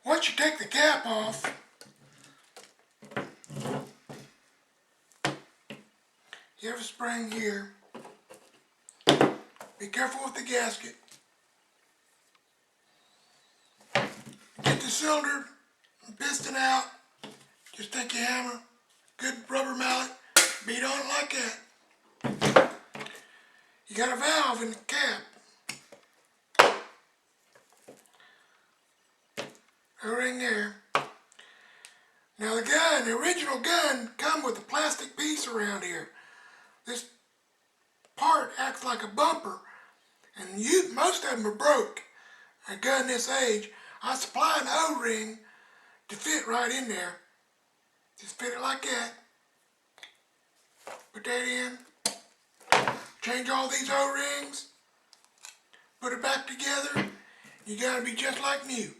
Once you take the cap off, you have a spring here. Be careful with the gasket. Get the cylinder and piston out. Just take your hammer, good rubber mallet, beat on it like that. You got a valve in the cap. O-ring there. Now the original gun come with a plastic piece around here. This part acts like a bumper, and most of them are broke. A gun this age, I supply an O-ring to fit right in there. Just fit it like that. Put that in. Change all these O-rings. Put it back together. You gotta be just like new.